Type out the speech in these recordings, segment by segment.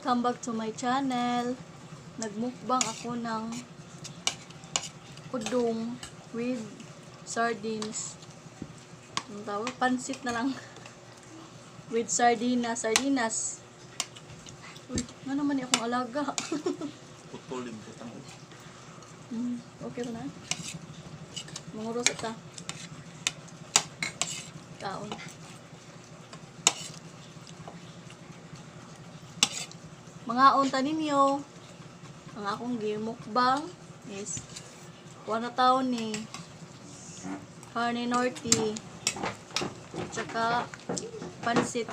Welcome back to my channel. Nagmukbang ako ng odong with sardines. Ang tawag, pansit na lang. With sardinas. Uy, nga naman akong alaga. Putulin ko tang. Okay na. Manguros ita. Kaon. Mga unta ninyo, ang akong gimukbang is kuha taon ni Carne Norte tsaka pansit.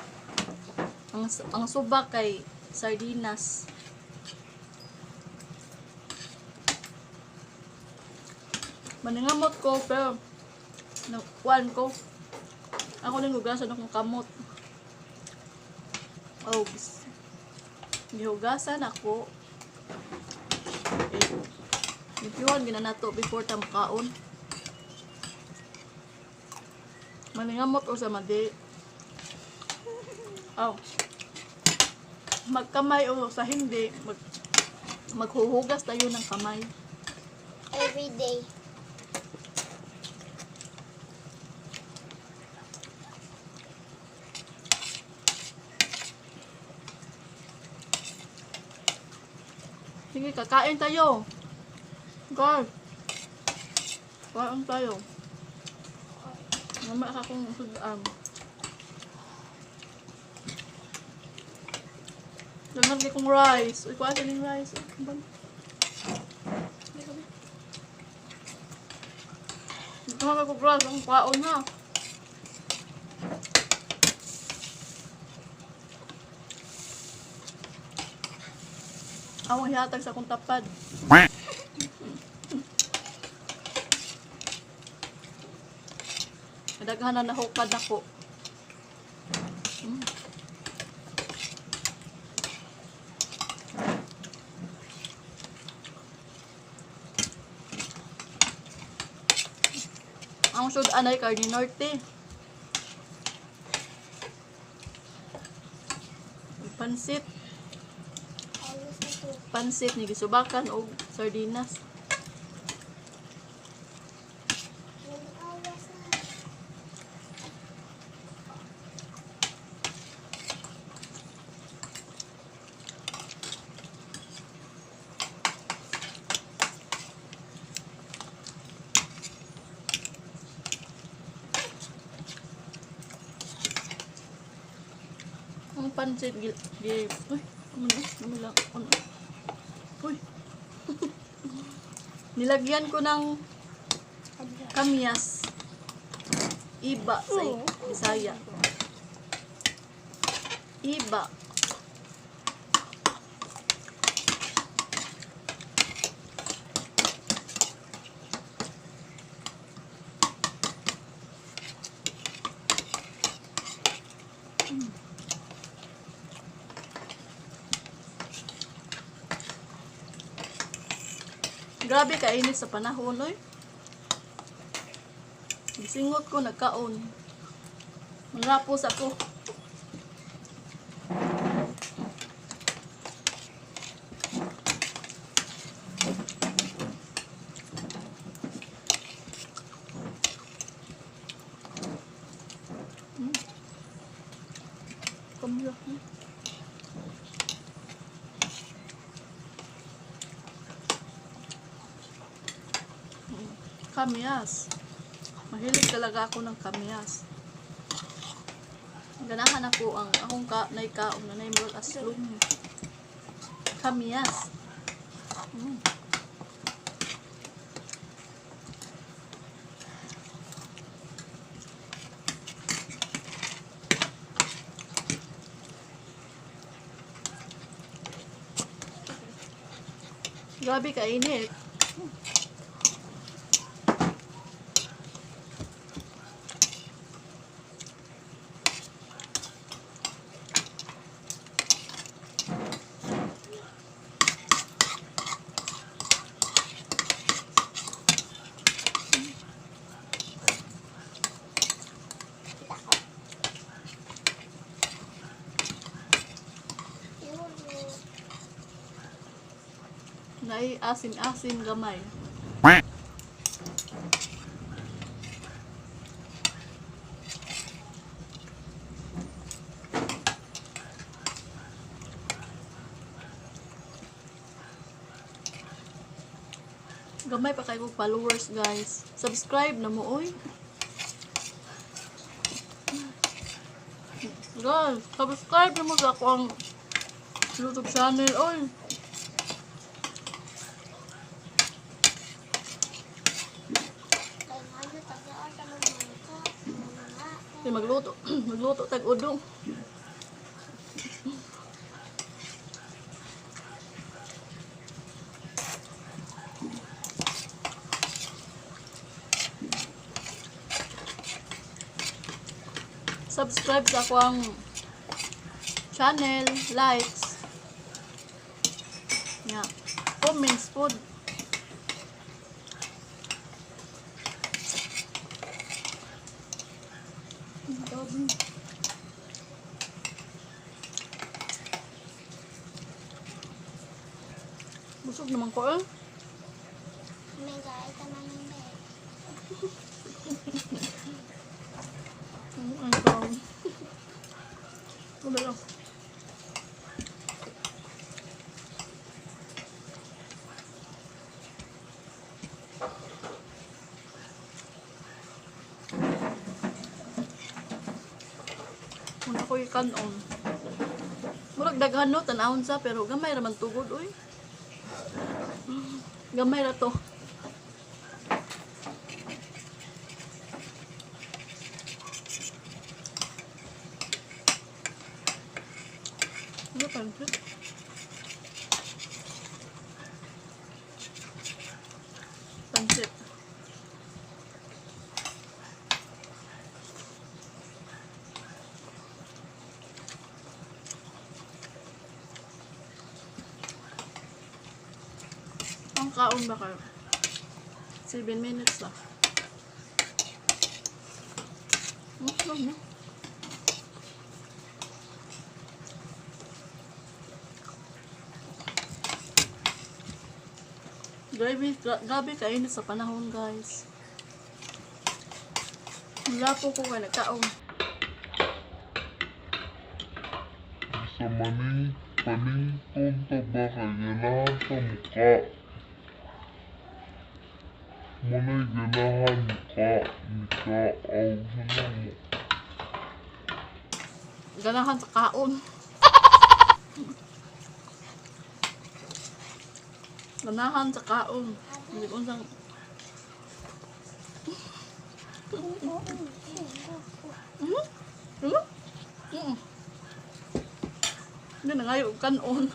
Ang subak kay sardinas. Maningamot ko pero kuhaan ko ako nang hugasan akong kamot. Oh, gihugasan ako. Ipiwan ginanato before tamkaon. Maningamot o sa madi. Oh. Magkamay o sa hindi, maghuhugas tayo ng kamay. Every day. Sige, kakain tayo. Guys. Kain tayo. Mamaya akong sudan. Nalagay kong rice. Uy, kuha yung rice. Ito nga kong rice. Ang kaon na. Awang hihatag sa akong tapad. Nadaghan na nahukad ako. Ang sudan ay Carne Norte. Pansit ni gisubakan og sardinas. Ang pansit uy, ano lang. Uy. Nilagyan ko ng kamyas. Iba sa Bisaya. Iba. Grabe kainit sa panahon, oy. Gisingot ko, nagkaon. Manrapos ako. Kamila. Kamyas. Mahilig talaga ako ng kamyas. Ganahan ako ang akong naikaon na naimol aslong. Kamyas. Grabe kainit. Nai asin-asin gamay. Gamay pa kayo followers guys. Subscribe na mo oy. Guys, subscribe na mo sa akong YouTube channel oy. Magluto. Magluto tag odong. Subscribe sa akong channel, likes. Yeah. Comments food. Busog naman ko eh. May gaya ka na ng bed. Ang tawag. Wala lang. Muna ko ikanon. Murag daghan no, tanahon sa, pero gamay raman tugod, uy. Gamay ra to. Ano pansit? Pansit. Ang kaon ba kayo? 7 minutes lang. No. Grabe kainit sa panahon guys. Wala po ko kayo nagkaon. Sa panington taba kaya sa mukha. Muna'y ganahan mukha. Nikaaw na mo. Ganahan sa kaon. Ganahan sa kaon. Hindi ko sang... Hindi na nga yung kanon.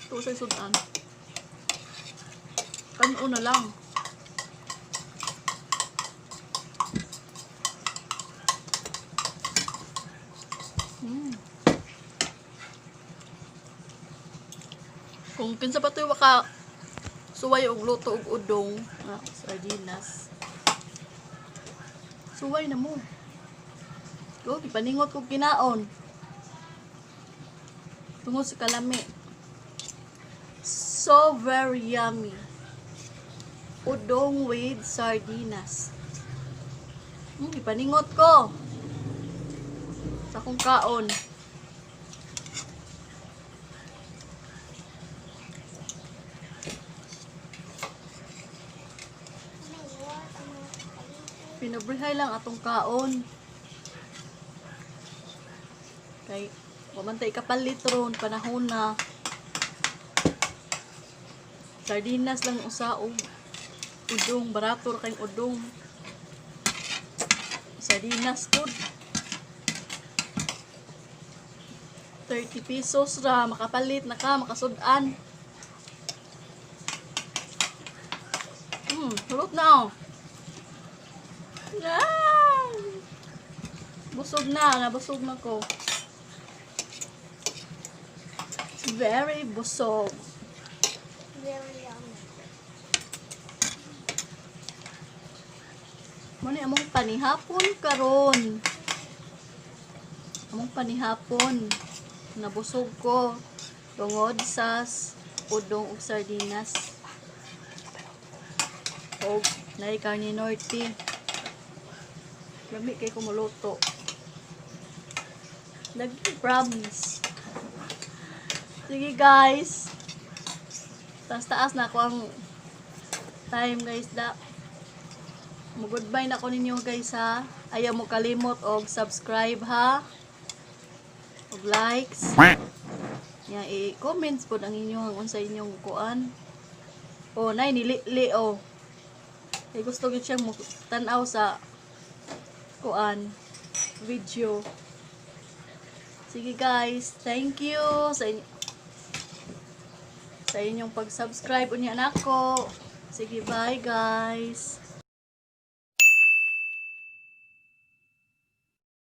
Ito sa sudan. Kanon na lang. Kung kinsa pa ito waka suway og luto og odong, sardinas. Suway na mo. Go, ipaningot ko kinaon. Tungod sa kalami. So very yummy. Odong with sardinas. Ipaningot ko. Sa akong kaon. Pinabrihay lang atong kaon. Kay, pamantay kapalit ron, panahon na. Sardinas lang usaog. Udong, barato ra kayong udong. Sardinas food. 30 pesos ra, makapalit na ka, makasudan. Hulot na oh. Busog na, nabusog na ko. Very busog. Very yummy. Muna among panihapon karon. Among panihapon. nabusog ko tungod sa odong ug sardinas. O naay karne norte. Lami kay kumuluto. Nag-promise. Sige guys. Taas na ako ang time guys da. Goodbye na ko ninyo guys ha. Ayaw mo kalimot og subscribe ha. Og likes. Nya i-comments po ang inyong kung sa inyong kuan. O nay nilili o. Kay gusto gyud siyang tan-aw sa kuan video. Sige guys, thank you sa inyong pag-subscribe unya nako. Sige, bye guys.